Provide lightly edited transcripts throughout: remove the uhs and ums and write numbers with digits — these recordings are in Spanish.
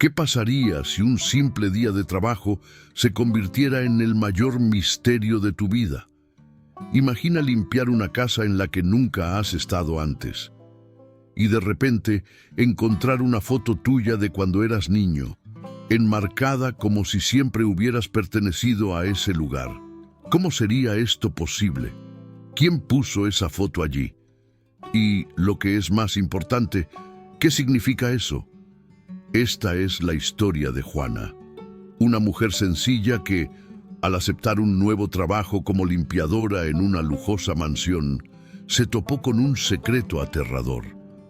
¿Qué pasaría si un simple día de trabajo se convirtiera en el mayor misterio de tu vida? Imagina limpiar una casa en la que nunca has estado antes y de repente encontrar una foto tuya de cuando eras niño, enmarcada como si siempre hubieras pertenecido a ese lugar. ¿Cómo sería esto posible? ¿Quién puso esa foto allí? Y, lo que es más importante, ¿qué significa eso? Esta es la historia de Juana, una mujer sencilla que, al aceptar un nuevo trabajo como limpiadora en una lujosa mansión, se topó con un secreto aterrador.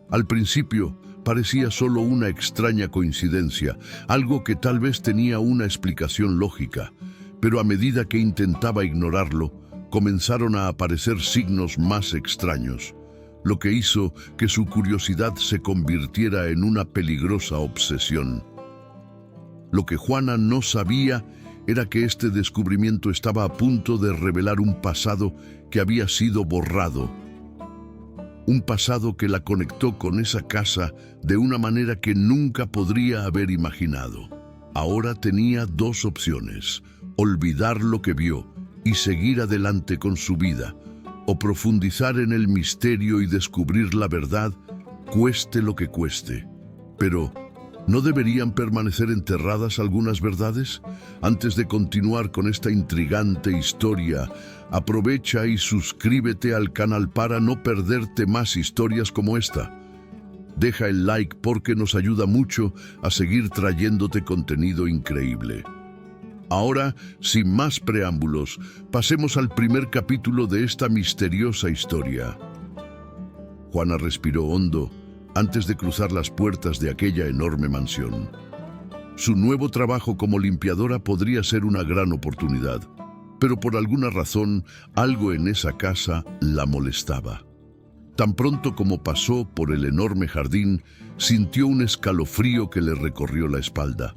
Al principio, parecía solo una extraña coincidencia, algo que tal vez tenía una explicación lógica, pero a medida que intentaba ignorarlo, comenzaron a aparecer signos más extraños, lo que hizo que su curiosidad se convirtiera en una peligrosa obsesión. Lo que Juana no sabía era que este descubrimiento estaba a punto de revelar un pasado que había sido borrado. Un pasado que la conectó con esa casa de una manera que nunca podría haber imaginado. Ahora tenía dos opciones: olvidar lo que vio y seguir adelante con su vida, o profundizar en el misterio y descubrir la verdad, cueste lo que cueste. Pero, ¿no deberían permanecer enterradas algunas verdades? Antes de continuar con esta intrigante historia, aprovecha y suscríbete al canal para no perderte más historias como esta. Deja el like porque nos ayuda mucho a seguir trayéndote contenido increíble. Ahora, sin más preámbulos, pasemos al primer capítulo de esta misteriosa historia. Juana respiró hondo antes de cruzar las puertas de aquella enorme mansión. Su nuevo trabajo como limpiadora podría ser una gran oportunidad, pero por alguna razón, algo en esa casa la molestaba. Tan pronto como pasó por el enorme jardín, sintió un escalofrío que le recorrió la espalda.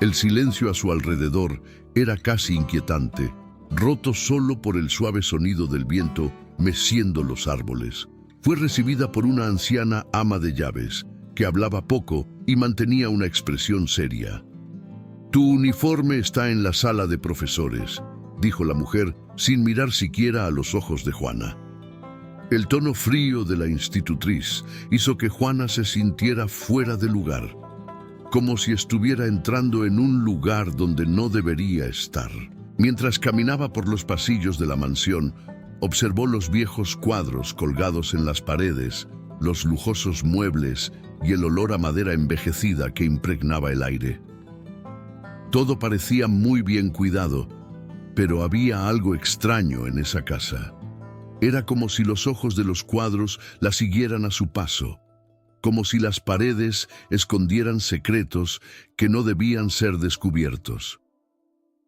El silencio a su alrededor era casi inquietante, roto solo por el suave sonido del viento meciendo los árboles. Fue recibida por una anciana ama de llaves, que hablaba poco y mantenía una expresión seria. «Tu uniforme está en la sala de profesores», dijo la mujer, sin mirar siquiera a los ojos de Juana. El tono frío de la institutriz hizo que Juana se sintiera fuera de lugar, como si estuviera entrando en un lugar donde no debería estar. Mientras caminaba por los pasillos de la mansión, observó los viejos cuadros colgados en las paredes, los lujosos muebles y el olor a madera envejecida que impregnaba el aire. Todo parecía muy bien cuidado, pero había algo extraño en esa casa. Era como si los ojos de los cuadros la siguieran a su paso, como si las paredes escondieran secretos que no debían ser descubiertos.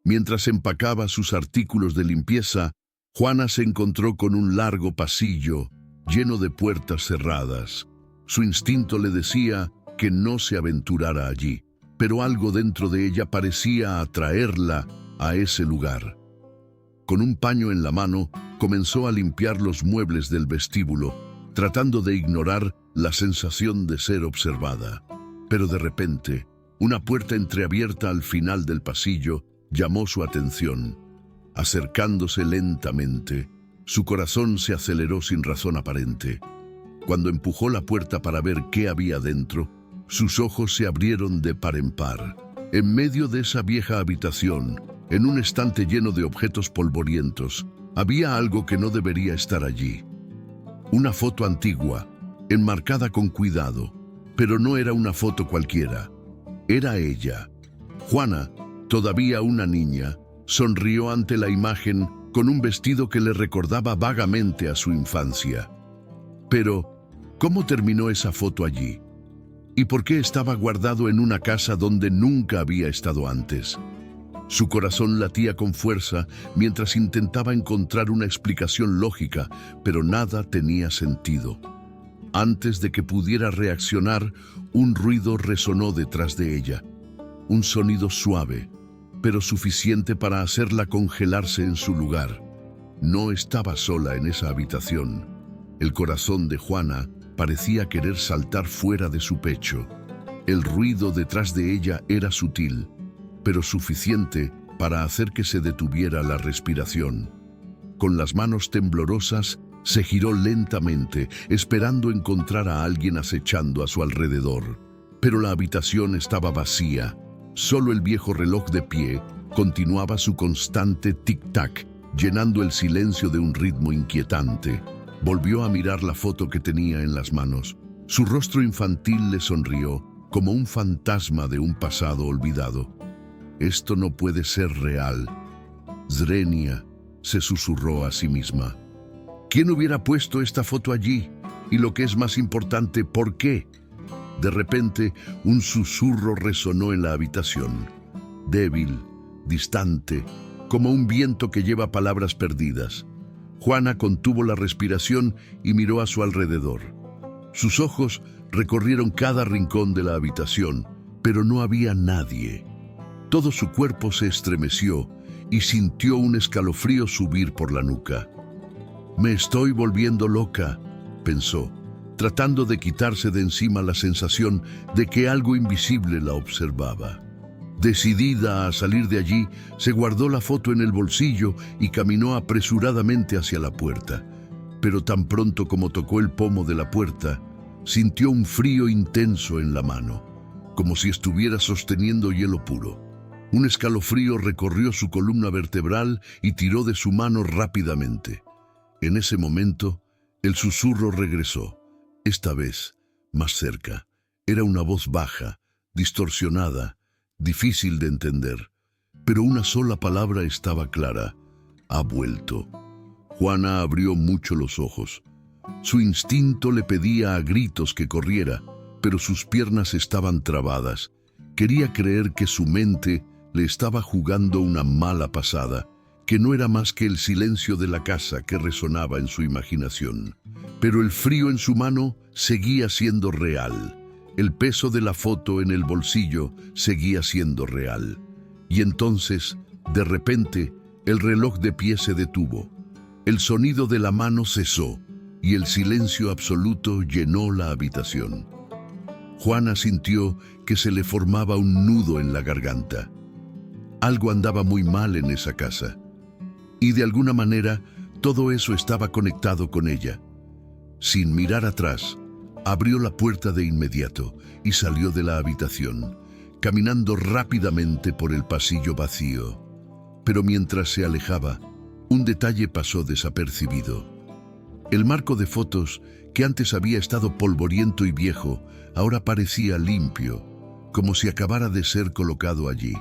Mientras empacaba sus artículos de limpieza, Juana se encontró con un largo pasillo lleno de puertas cerradas. Su instinto le decía que no se aventurara allí, pero algo dentro de ella parecía atraerla a ese lugar. Con un paño en la mano, comenzó a limpiar los muebles del vestíbulo, tratando de ignorar la sensación de ser observada. Pero de repente, una puerta entreabierta al final del pasillo llamó su atención. Acercándose lentamente, su corazón se aceleró sin razón aparente. Cuando empujó la puerta para ver qué había dentro, sus ojos se abrieron de par en par. En medio de esa vieja habitación, en un estante lleno de objetos polvorientos, había algo que no debería estar allí. Una foto antigua, enmarcada con cuidado, pero no era una foto cualquiera. Era ella. Juana, todavía una niña, sonrió ante la imagen con un vestido que le recordaba vagamente a su infancia. Pero, ¿cómo terminó esa foto allí? ¿Y por qué estaba guardado en una casa donde nunca había estado antes? Su corazón latía con fuerza mientras intentaba encontrar una explicación lógica, pero nada tenía sentido. Antes de que pudiera reaccionar, un ruido resonó detrás de ella. Un sonido suave, pero suficiente para hacerla congelarse en su lugar. No estaba sola en esa habitación. El corazón de Juana parecía querer saltar fuera de su pecho. El ruido detrás de ella era sutil, pero suficiente para hacer que se detuviera la respiración. Con las manos temblorosas, se giró lentamente, esperando encontrar a alguien acechando a su alrededor. Pero la habitación estaba vacía. Solo el viejo reloj de pie continuaba su constante tic-tac, llenando el silencio de un ritmo inquietante. Volvió a mirar la foto que tenía en las manos. Su rostro infantil le sonrió, como un fantasma de un pasado olvidado. «Esto no puede ser real». Zrenia se susurró a sí misma. ¿Quién hubiera puesto esta foto allí? Y lo que es más importante, ¿por qué? De repente, un susurro resonó en la habitación. Débil, distante, como un viento que lleva palabras perdidas. Juana contuvo la respiración y miró a su alrededor. Sus ojos recorrieron cada rincón de la habitación, pero no había nadie. Todo su cuerpo se estremeció y sintió un escalofrío subir por la nuca. «Me estoy volviendo loca», pensó, tratando de quitarse de encima la sensación de que algo invisible la observaba. Decidida a salir de allí, se guardó la foto en el bolsillo y caminó apresuradamente hacia la puerta. Pero tan pronto como tocó el pomo de la puerta, sintió un frío intenso en la mano, como si estuviera sosteniendo hielo puro. Un escalofrío recorrió su columna vertebral y tiró de su mano rápidamente. En ese momento, el susurro regresó, esta vez más cerca. Era una voz baja, distorsionada, difícil de entender, pero una sola palabra estaba clara: «Ha vuelto». Juana abrió mucho los ojos. Su instinto le pedía a gritos que corriera, pero sus piernas estaban trabadas. Quería creer que su mente le estaba jugando una mala pasada, que no era más que el silencio de la casa que resonaba en su imaginación. Pero el frío en su mano seguía siendo real. El peso de la foto en el bolsillo seguía siendo real. Y entonces, de repente, el reloj de pie se detuvo. El sonido de la mano cesó y el silencio absoluto llenó la habitación. Juana sintió que se le formaba un nudo en la garganta. Algo andaba muy mal en esa casa. Y de alguna manera, todo eso estaba conectado con ella. Sin mirar atrás, abrió la puerta de inmediato y salió de la habitación, caminando rápidamente por el pasillo vacío. Pero mientras se alejaba, un detalle pasó desapercibido. El marco de fotos, que antes había estado polvoriento y viejo, ahora parecía limpio, como si acabara de ser colocado allí.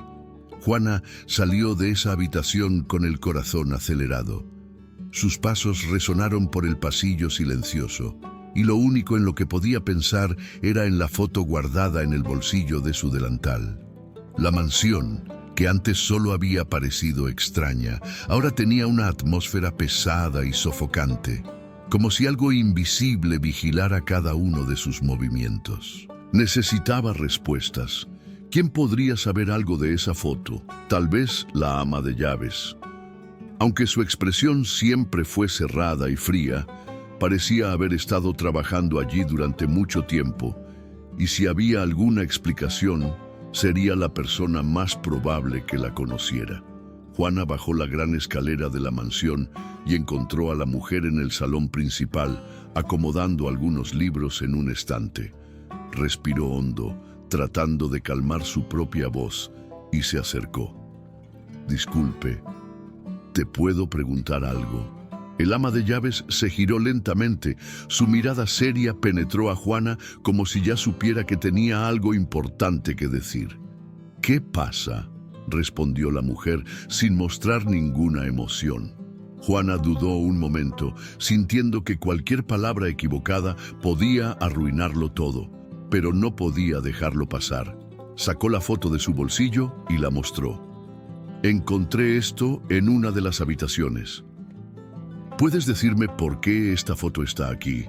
Juana salió de esa habitación con el corazón acelerado. Sus pasos resonaron por el pasillo silencioso, y lo único en lo que podía pensar era en la foto guardada en el bolsillo de su delantal. La mansión, que antes solo había parecido extraña, ahora tenía una atmósfera pesada y sofocante, como si algo invisible vigilara cada uno de sus movimientos. Necesitaba respuestas. ¿Quién podría saber algo de esa foto? Tal vez la ama de llaves. Aunque su expresión siempre fue cerrada y fría, parecía haber estado trabajando allí durante mucho tiempo, y si había alguna explicación, sería la persona más probable que la conociera. Juana bajó la gran escalera de la mansión y encontró a la mujer en el salón principal, acomodando algunos libros en un estante. Respiró hondo, tratando de calmar su propia voz, y se acercó. «Disculpe, ¿te puedo preguntar algo?» El ama de llaves se giró lentamente. Su mirada seria penetró a Juana como si ya supiera que tenía algo importante que decir. «¿Qué pasa?», respondió la mujer sin mostrar ninguna emoción. Juana dudó un momento, sintiendo que cualquier palabra equivocada podía arruinarlo todo, pero no podía dejarlo pasar. Sacó la foto de su bolsillo y la mostró. «Encontré esto en una de las habitaciones. ¿Puedes decirme por qué esta foto está aquí?»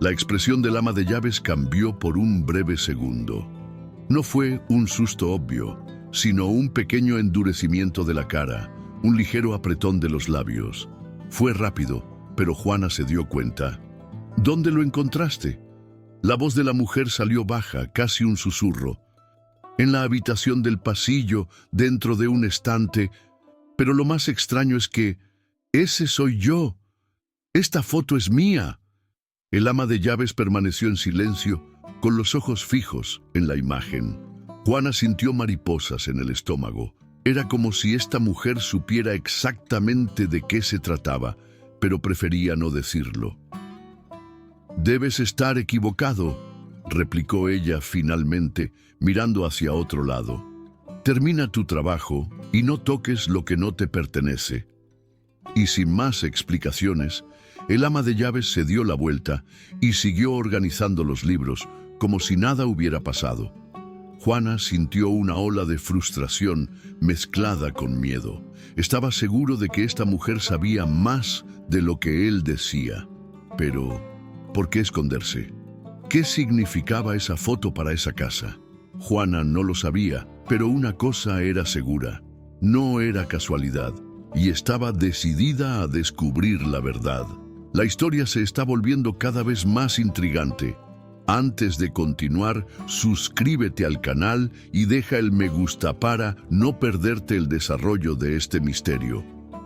La expresión del ama de llaves cambió por un breve segundo. No fue un susto obvio, sino un pequeño endurecimiento de la cara, un ligero apretón de los labios. Fue rápido, pero Juana se dio cuenta. «¿Dónde lo encontraste?» La voz de la mujer salió baja, casi un susurro. En la habitación del pasillo, dentro de un estante. Pero lo más extraño es que ese soy yo. Esta foto es mía. El ama de llaves permaneció en silencio, con los ojos fijos en la imagen. Juana sintió mariposas en el estómago. Era como si esta mujer supiera exactamente de qué se trataba, pero prefería no decirlo. «Debes estar equivocado», replicó ella finalmente, mirando hacia otro lado. «Termina tu trabajo y no toques lo que no te pertenece». Y sin más explicaciones, el ama de llaves se dio la vuelta y siguió organizando los libros como si nada hubiera pasado. Juana sintió una ola de frustración mezclada con miedo. Estaba seguro de que esta mujer sabía más de lo que él decía. Pero, ¿por qué esconderse? ¿Qué significaba esa foto para esa casa? Juana no lo sabía, pero una cosa era segura. No era casualidad, y estaba decidida a descubrir la verdad. La historia se está volviendo cada vez más intrigante. Antes de continuar, suscríbete al canal y deja el me gusta para no perderte el desarrollo de este misterio.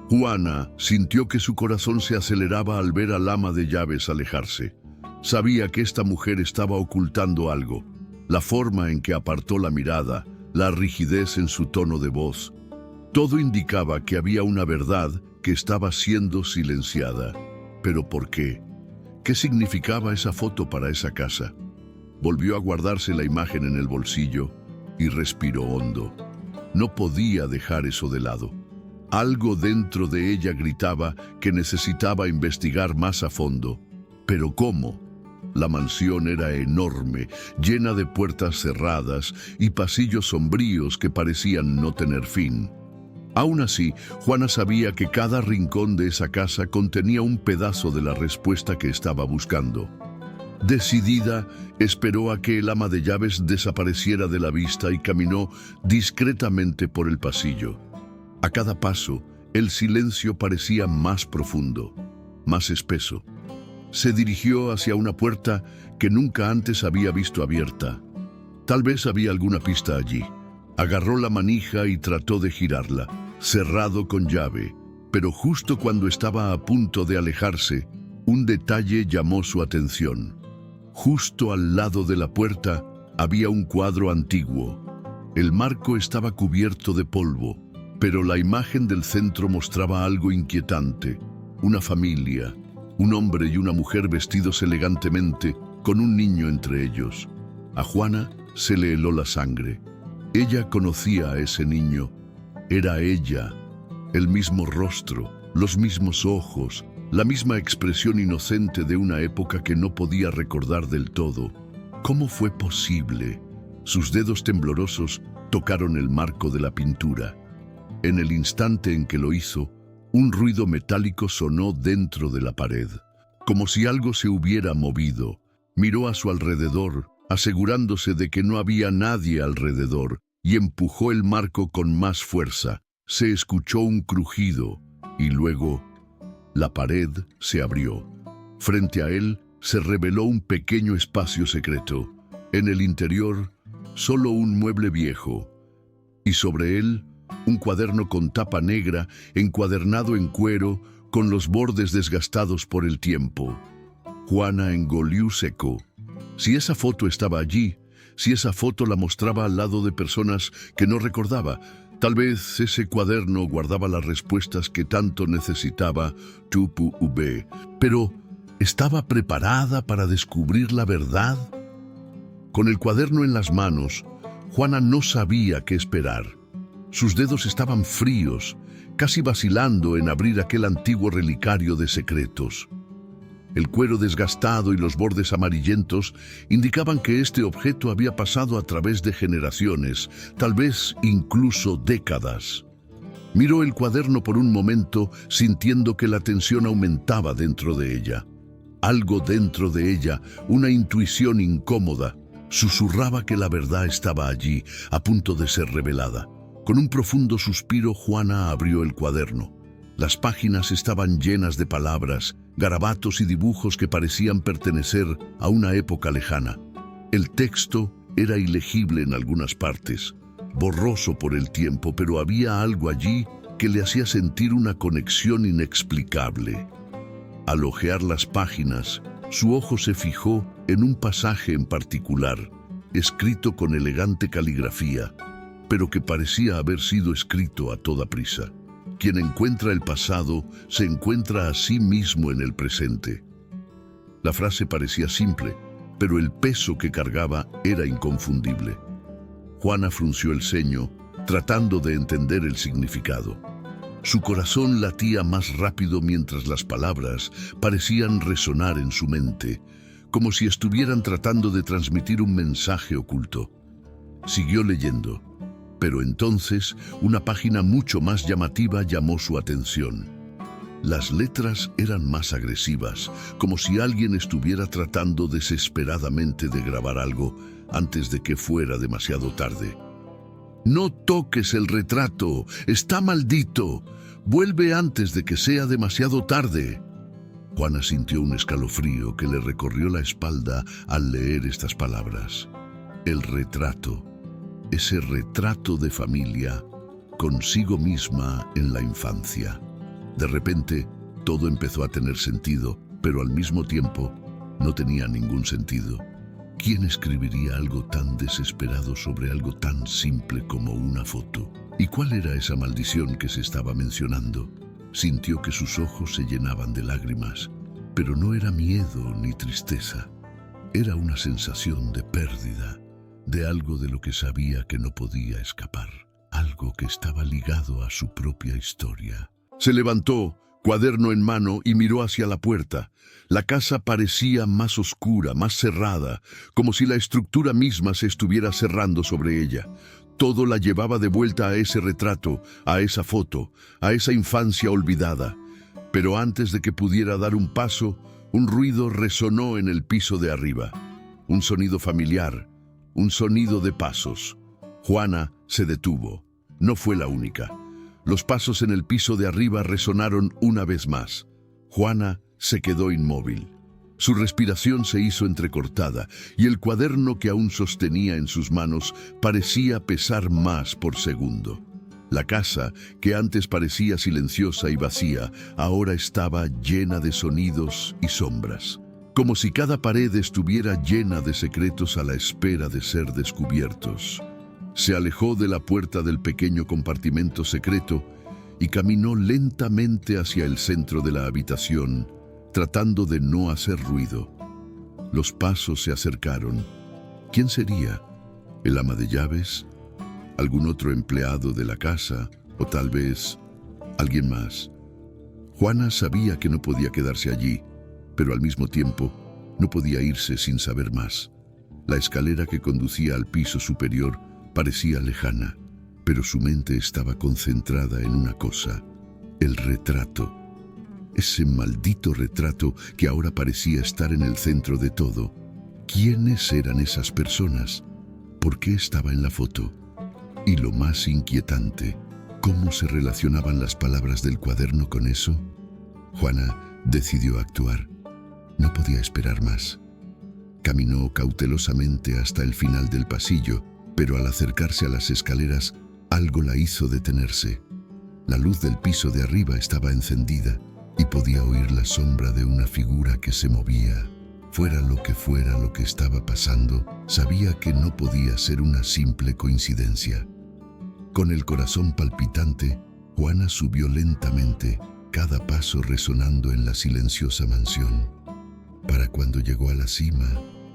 Juana sintió que su corazón se aceleraba al ver al ama de llaves alejarse. Sabía que esta mujer estaba ocultando algo. La forma en que apartó la mirada, la rigidez en su tono de voz. Todo indicaba que había una verdad que estaba siendo silenciada. ¿Pero por qué? ¿Qué significaba esa foto para esa casa? Volvió a guardarse la imagen en el bolsillo y respiró hondo. No podía dejar eso de lado. Algo dentro de ella gritaba que necesitaba investigar más a fondo. ¿Pero cómo? La mansión era enorme, llena de puertas cerradas y pasillos sombríos que parecían no tener fin. Aún así, Juana sabía que cada rincón de esa casa contenía un pedazo de la respuesta que estaba buscando. Decidida, esperó a que el ama de llaves desapareciera de la vista y caminó discretamente por el pasillo. A cada paso, el silencio parecía más profundo, más espeso. Se dirigió hacia una puerta que nunca antes había visto abierta. Tal vez había alguna pista allí. Agarró la manija y trató de girarla, cerrado con llave, pero justo cuando estaba a punto de alejarse, un detalle llamó su atención. Justo al lado de la puerta había un cuadro antiguo. El marco estaba cubierto de polvo, pero la imagen del centro mostraba algo inquietante. Una familia, un hombre y una mujer vestidos elegantemente, con un niño entre ellos. A Juana se le heló la sangre. Ella conocía a ese niño. Era ella, el mismo rostro, los mismos ojos, la misma expresión inocente de una época que no podía recordar del todo. ¿Cómo fue posible? Sus dedos temblorosos tocaron el marco de la pintura. En el instante en que lo hizo, un ruido metálico sonó dentro de la pared, como si algo se hubiera movido. Miró a su alrededor, asegurándose de que no había nadie alrededor, y empujó el marco con más fuerza. Se escuchó un crujido, y luego la pared se abrió. Frente a él se reveló un pequeño espacio secreto. En el interior, solo un mueble viejo, y sobre él, un cuaderno con tapa negra, encuadernado en cuero, con los bordes desgastados por el tiempo. Juana engolió seco. Si esa foto estaba allí, si esa foto la mostraba al lado de personas que no recordaba, tal vez ese cuaderno guardaba las respuestas que tanto necesitaba Tupu Ube. Pero, ¿estaba preparada para descubrir la verdad? Con el cuaderno en las manos, Juana no sabía qué esperar. Sus dedos estaban fríos, casi vacilando en abrir aquel antiguo relicario de secretos. El cuero desgastado y los bordes amarillentos indicaban que este objeto había pasado a través de generaciones, tal vez incluso décadas. Miró el cuaderno por un momento, sintiendo que la tensión aumentaba dentro de ella. Algo dentro de ella, una intuición incómoda, susurraba que la verdad estaba allí, a punto de ser revelada. Con un profundo suspiro, Juana abrió el cuaderno. Las páginas estaban llenas de palabras, garabatos y dibujos que parecían pertenecer a una época lejana. El texto era ilegible en algunas partes, borroso por el tiempo, pero había algo allí que le hacía sentir una conexión inexplicable. Al hojear las páginas, su ojo se fijó en un pasaje en particular, escrito con elegante caligrafía, pero que parecía haber sido escrito a toda prisa. Quien encuentra el pasado se encuentra a sí mismo en el presente. La frase parecía simple, pero el peso que cargaba era inconfundible. Juana frunció el ceño, tratando de entender el significado. Su corazón latía más rápido mientras las palabras parecían resonar en su mente, como si estuvieran tratando de transmitir un mensaje oculto. Siguió leyendo, pero entonces una página mucho más llamativa llamó su atención. Las letras eran más agresivas, como si alguien estuviera tratando desesperadamente de grabar algo antes de que fuera demasiado tarde. «No toques el retrato, está maldito. Vuelve antes de que sea demasiado tarde». Juana sintió un escalofrío que le recorrió la espalda al leer estas palabras. El retrato, ese retrato de familia, consigo misma en la infancia. De repente, todo empezó a tener sentido, pero al mismo tiempo no tenía ningún sentido. ¿Quién escribiría algo tan desesperado sobre algo tan simple como una foto? ¿Y cuál era esa maldición que se estaba mencionando? Sintió que sus ojos se llenaban de lágrimas, pero no era miedo ni tristeza. Era una sensación de pérdida, de algo de lo que sabía que no podía escapar, algo que estaba ligado a su propia historia. Se levantó, cuaderno en mano, y miró hacia la puerta. La casa parecía más oscura, más cerrada, como si la estructura misma se estuviera cerrando sobre ella. Todo la llevaba de vuelta a ese retrato, a esa foto, a esa infancia olvidada. Pero antes de que pudiera dar un paso, un ruido resonó en el piso de arriba. Un sonido familiar, un sonido de pasos. Juana se detuvo. No fue la única. Los pasos en el piso de arriba resonaron una vez más. Juana se quedó inmóvil. Su respiración se hizo entrecortada y el cuaderno que aún sostenía en sus manos parecía pesar más por segundo. La casa, que antes parecía silenciosa y vacía, ahora estaba llena de sonidos y sombras, como si cada pared estuviera llena de secretos a la espera de ser descubiertos. Se alejó de la puerta del pequeño compartimento secreto y caminó lentamente hacia el centro de la habitación, tratando de no hacer ruido. Los pasos se acercaron. ¿Quién sería? ¿El ama de llaves? ¿Algún otro empleado de la casa? ¿O tal vez alguien más? Juana sabía que no podía quedarse allí, pero al mismo tiempo no podía irse sin saber más. La escalera que conducía al piso superior parecía lejana, pero su mente estaba concentrada en una cosa: el retrato. Ese maldito retrato que ahora parecía estar en el centro de todo. ¿Quiénes eran esas personas? ¿Por qué estaba en la foto? Y lo más inquietante, ¿cómo se relacionaban las palabras del cuaderno con eso? Juana decidió actuar. No podía esperar más. Caminó cautelosamente hasta el final del pasillo, pero al acercarse a las escaleras, algo la hizo detenerse. La luz del piso de arriba estaba encendida y podía oír la sombra de una figura que se movía. Fuera lo que estaba pasando, sabía que no podía ser una simple coincidencia. Con el corazón palpitante, Juana subió lentamente, cada paso resonando en la silenciosa mansión. Para cuando llegó a la cima,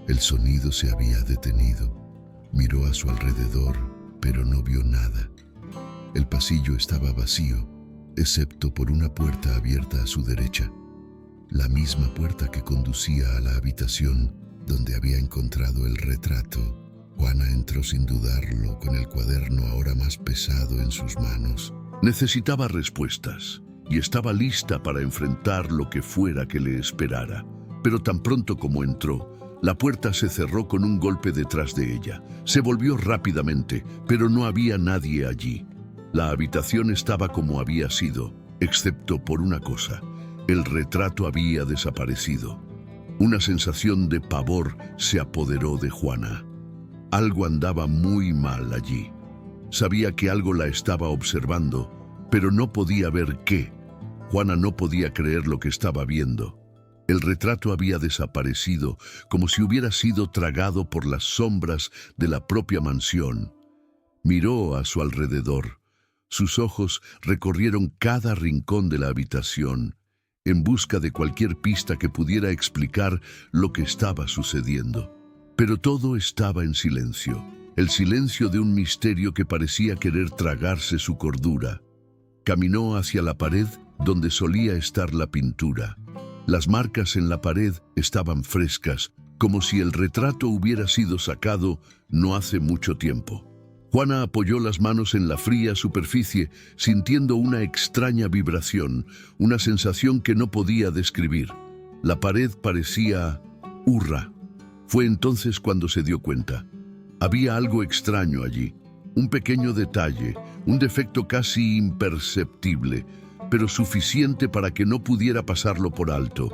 el sonido se había detenido. Miró a su alrededor, pero no vio nada. El pasillo estaba vacío, excepto por una puerta abierta a su derecha. La misma puerta que conducía a la habitación donde había encontrado el retrato. Juana entró sin dudarlo, con el cuaderno ahora más pesado en sus manos. Necesitaba respuestas y estaba lista para enfrentar lo que fuera que le esperara. Pero tan pronto como entró, la puerta se cerró con un golpe detrás de ella. Se volvió rápidamente, pero no había nadie allí. La habitación estaba como había sido, excepto por una cosa. El retrato había desaparecido. Una sensación de pavor se apoderó de Juana. Algo andaba muy mal allí. Sabía que algo la estaba observando, pero no podía ver qué. Juana no podía creer lo que estaba viendo. El retrato había desaparecido, como si hubiera sido tragado por las sombras de la propia mansión. Miró a su alrededor. Sus ojos recorrieron cada rincón de la habitación, en busca de cualquier pista que pudiera explicar lo que estaba sucediendo. Pero todo estaba en silencio, el silencio de un misterio que parecía querer tragarse su cordura. Caminó hacia la pared donde solía estar la pintura. Las marcas en la pared estaban frescas, como si el retrato hubiera sido sacado no hace mucho tiempo. Juana apoyó las manos en la fría superficie, sintiendo una extraña vibración, una sensación que no podía describir. La pared parecía hurra. Fue entonces cuando se dio cuenta. Había algo extraño allí, un pequeño detalle, un defecto casi imperceptible, pero suficiente para que no pudiera pasarlo por alto.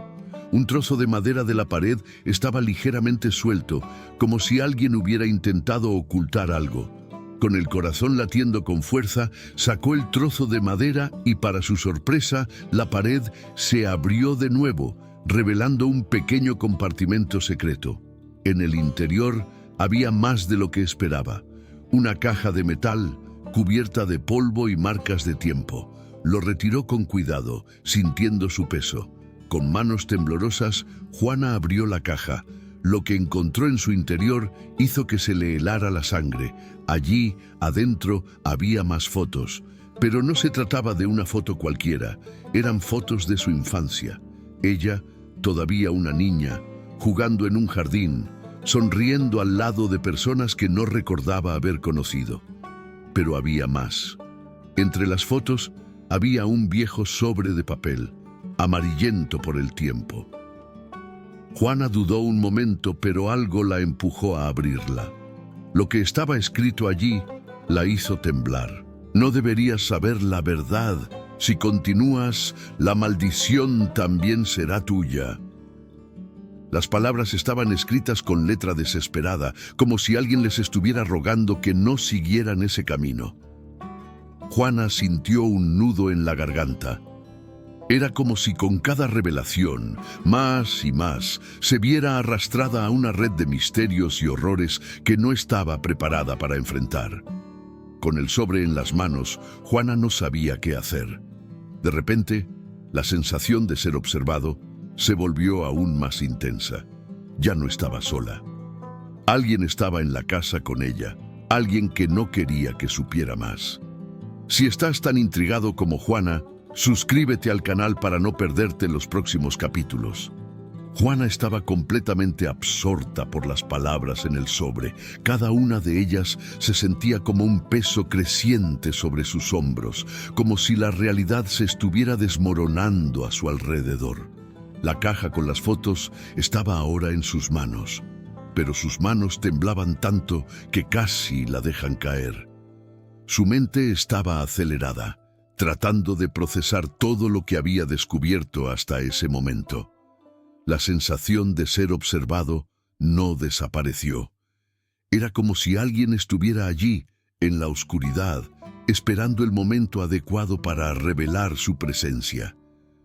Un trozo de madera de la pared estaba ligeramente suelto, como si alguien hubiera intentado ocultar algo. Con el corazón latiendo con fuerza, sacó el trozo de madera y, para su sorpresa, la pared se abrió de nuevo, revelando un pequeño compartimento secreto. En el interior había más de lo que esperaba. Una caja de metal, cubierta de polvo y marcas de tiempo. Lo retiró con cuidado, sintiendo su peso. Con manos temblorosas, Juana abrió la caja. Lo que encontró en su interior hizo que se le helara la sangre. Allí, adentro, había más fotos. Pero no se trataba de una foto cualquiera. Eran fotos de su infancia. Ella, todavía una niña, jugando en un jardín, sonriendo al lado de personas que no recordaba haber conocido. Pero había más. Entre las fotos había un viejo sobre de papel, amarillento por el tiempo. Juana dudó un momento, pero algo la empujó a abrirla. Lo que estaba escrito allí la hizo temblar. No deberías saber la verdad. Si continúas, la maldición también será tuya. Las palabras estaban escritas con letra desesperada, como si alguien les estuviera rogando que no siguieran ese camino. Juana sintió un nudo en la garganta. Era como si con cada revelación, más y más, se viera arrastrada a una red de misterios y horrores que no estaba preparada para enfrentar. Con el sobre en las manos, Juana no sabía qué hacer. De repente, la sensación de ser observado se volvió aún más intensa. Ya no estaba sola. Alguien estaba en la casa con ella, alguien que no quería que supiera más. Si estás tan intrigado como Juana, suscríbete al canal para no perderte los próximos capítulos. Juana estaba completamente absorta por las palabras en el sobre. Cada una de ellas se sentía como un peso creciente sobre sus hombros, como si la realidad se estuviera desmoronando a su alrededor. La caja con las fotos estaba ahora en sus manos, pero sus manos temblaban tanto que casi la dejan caer. Su mente estaba acelerada, tratando de procesar todo lo que había descubierto hasta ese momento. La sensación de ser observado no desapareció. Era como si alguien estuviera allí, en la oscuridad, esperando el momento adecuado para revelar su presencia.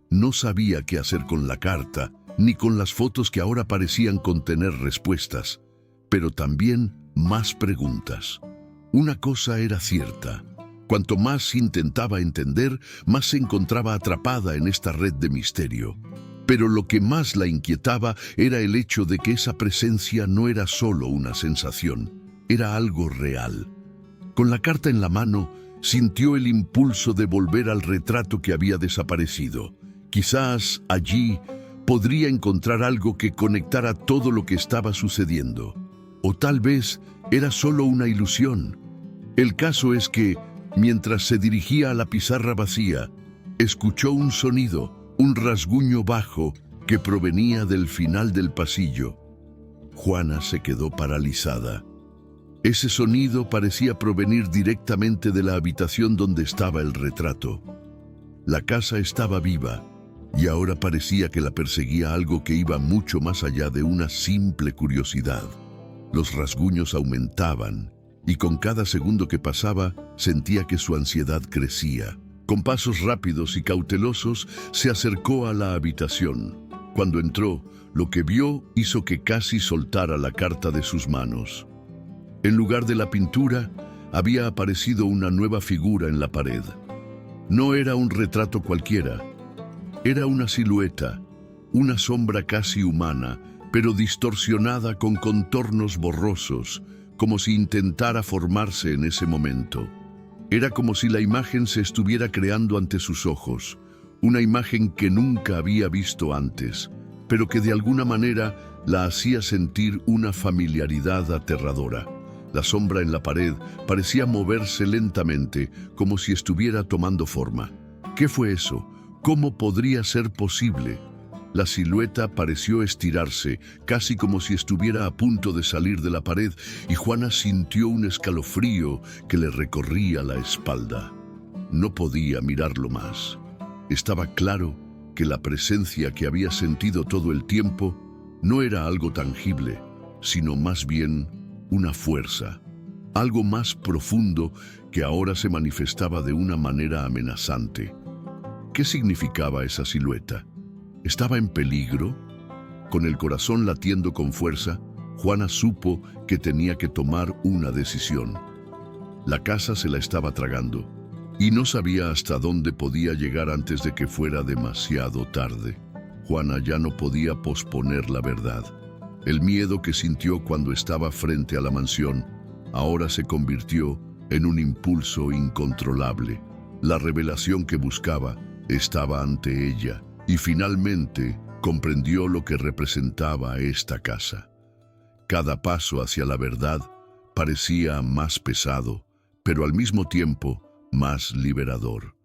No sabía qué hacer con la carta, ni con las fotos que ahora parecían contener respuestas, pero también más preguntas. Una cosa era cierta. Cuanto más intentaba entender, más se encontraba atrapada en esta red de misterio. Pero lo que más la inquietaba era el hecho de que esa presencia no era solo una sensación, era algo real. Con la carta en la mano, sintió el impulso de volver al retrato que había desaparecido. Quizás allí podría encontrar algo que conectara todo lo que estaba sucediendo. O tal vez era solo una ilusión. El caso es que, mientras se dirigía a la pizarra vacía, escuchó un sonido, un rasguño bajo que provenía del final del pasillo. Juana se quedó paralizada. Ese sonido parecía provenir directamente de la habitación donde estaba el retrato. La casa estaba viva, Y ahora parecía que la perseguía algo que iba mucho más allá de una simple curiosidad. Los rasguños aumentaban, y con cada segundo que pasaba sentía que su ansiedad crecía. Con pasos rápidos y cautelosos se acercó a la habitación. Cuando entró, lo que vio hizo que casi soltara la carta de sus manos. En lugar de la pintura, había aparecido una nueva figura en la pared. No era un retrato cualquiera. Era una silueta, una sombra casi humana, pero distorsionada con contornos borrosos, como si intentara formarse en ese momento. Era como si la imagen se estuviera creando ante sus ojos, una imagen que nunca había visto antes, pero que de alguna manera la hacía sentir una familiaridad aterradora. La sombra en la pared parecía moverse lentamente, como si estuviera tomando forma. ¿Qué fue eso? ¿Cómo podría ser posible? La silueta pareció estirarse, casi como si estuviera a punto de salir de la pared, y Juana sintió un escalofrío que le recorría la espalda. No podía mirarlo más. Estaba claro que la presencia que había sentido todo el tiempo no era algo tangible, sino más bien una fuerza, algo más profundo que ahora se manifestaba de una manera amenazante. ¿Qué significaba esa silueta? ¿Estaba en peligro? Con el corazón latiendo con fuerza, Juana supo que tenía que tomar una decisión. La casa se la estaba tragando, y no sabía hasta dónde podía llegar antes de que fuera demasiado tarde. Juana ya no podía posponer la verdad. El miedo que sintió cuando estaba frente a la mansión ahora se convirtió en un impulso incontrolable. La revelación que buscaba estaba ante ella, y finalmente comprendió lo que representaba esta casa. Cada paso hacia la verdad parecía más pesado, pero al mismo tiempo más liberador.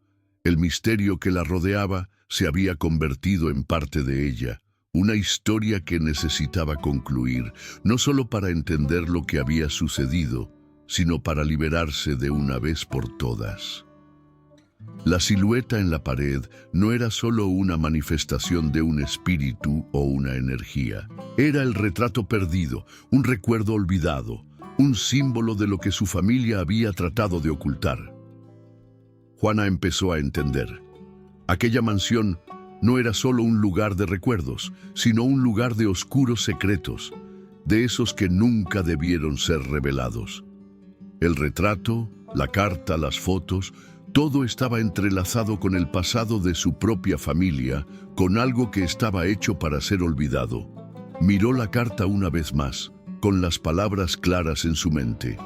El misterio que la rodeaba se había convertido en parte de ella, una historia que necesitaba concluir, no solo para entender lo que había sucedido, sino para liberarse de una vez por todas. La silueta en la pared no era solo una manifestación de un espíritu o una energía. Era el retrato perdido, un recuerdo olvidado, un símbolo de lo que su familia había tratado de ocultar. Juana empezó a entender. Aquella mansión no era solo un lugar de recuerdos, sino un lugar de oscuros secretos, de esos que nunca debieron ser revelados. El retrato, la carta, las fotos, todo estaba entrelazado con el pasado de su propia familia, con algo que estaba hecho para ser olvidado. Miró la carta una vez más, con las palabras claras en su mente.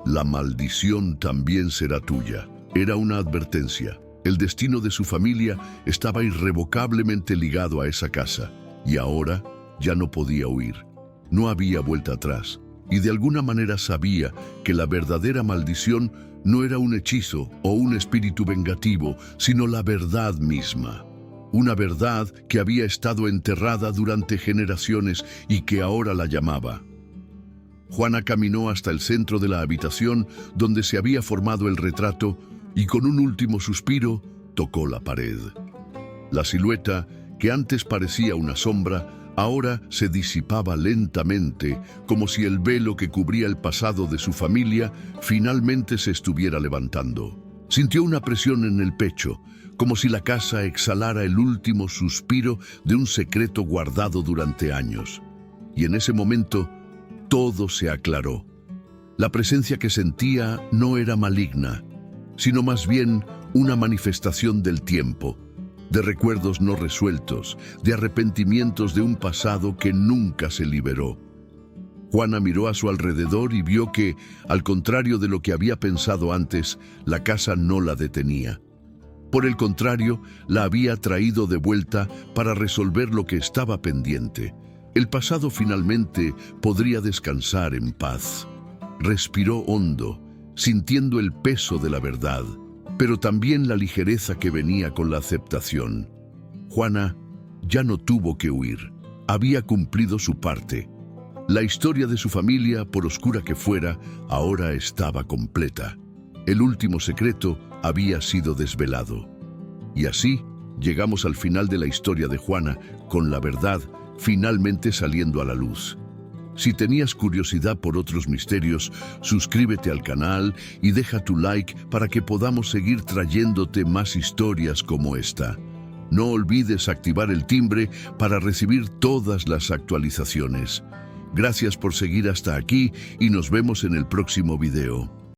La maldición también será tuya. Era una advertencia. El destino de su familia estaba irrevocablemente ligado a esa casa, y ahora ya no podía huir. No había vuelta atrás, y de alguna manera sabía que la verdadera maldición no era un hechizo o un espíritu vengativo, sino la verdad misma. Una verdad que había estado enterrada durante generaciones y que ahora la llamaba. Juana caminó hasta el centro de la habitación donde se había formado el retrato y con un último suspiro tocó la pared. La silueta, que antes parecía una sombra, ahora se disipaba lentamente, como si el velo que cubría el pasado de su familia finalmente se estuviera levantando. Sintió una presión en el pecho, como si la casa exhalara el último suspiro de un secreto guardado durante años. Y en ese momento, todo se aclaró. La presencia que sentía no era maligna, sino más bien una manifestación del tiempo, de recuerdos no resueltos, de arrepentimientos de un pasado que nunca se liberó. Juana miró a su alrededor y vio que, al contrario de lo que había pensado antes, la casa no la detenía. Por el contrario, la había traído de vuelta para resolver lo que estaba pendiente. El pasado finalmente podría descansar en paz. Respiró hondo, sintiendo el peso de la verdad, pero también la ligereza que venía con la aceptación. Juana ya no tuvo que huir. Había cumplido su parte. La historia de su familia, por oscura que fuera, ahora estaba completa. El último secreto había sido desvelado. Y así, llegamos al final de la historia de Juana, con la verdad finalmente saliendo a la luz. Si tenías curiosidad por otros misterios, suscríbete al canal y deja tu like para que podamos seguir trayéndote más historias como esta. No olvides activar el timbre para recibir todas las actualizaciones. Gracias por seguir hasta aquí y nos vemos en el próximo video.